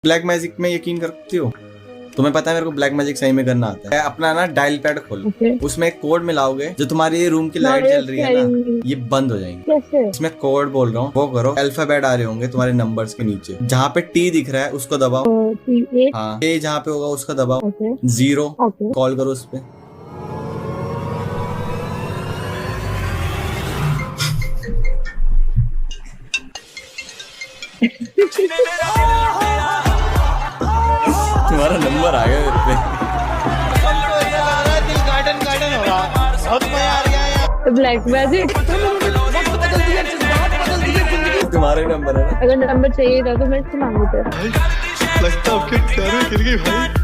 Black magic में यकीन करती हो? तुम्हें पता है मेरे को ब्लैक मैजिक सही में करना आता है। अपना ना डायल पैड खोलो, उसमें एक कोड मिलाओगे, जो तुम्हारी ये रूम की लाइट जल रही है ना, ये बंद हो जाएंगी। कैसे? इसमें कोड बोल रहा हूँ, वो करो। अल्फाबेट आ रहे होंगे तुम्हारे नंबर्स के नीचे, जहाँ पे टी दिख रहा है उसको दबाओ। हाँ, ए जहाँ पे होगा उसको दबाओ। 0 कॉल करो उस पे। तुम्हारा नंबर आ गया मेरे पे। ब्लैक मैजिक तुम्हारा ही नंबर है ना? अगर नंबर चाहिए था तो मैं इससे मांगू थे। लगता है आपके प्यार में गिर गई भाई।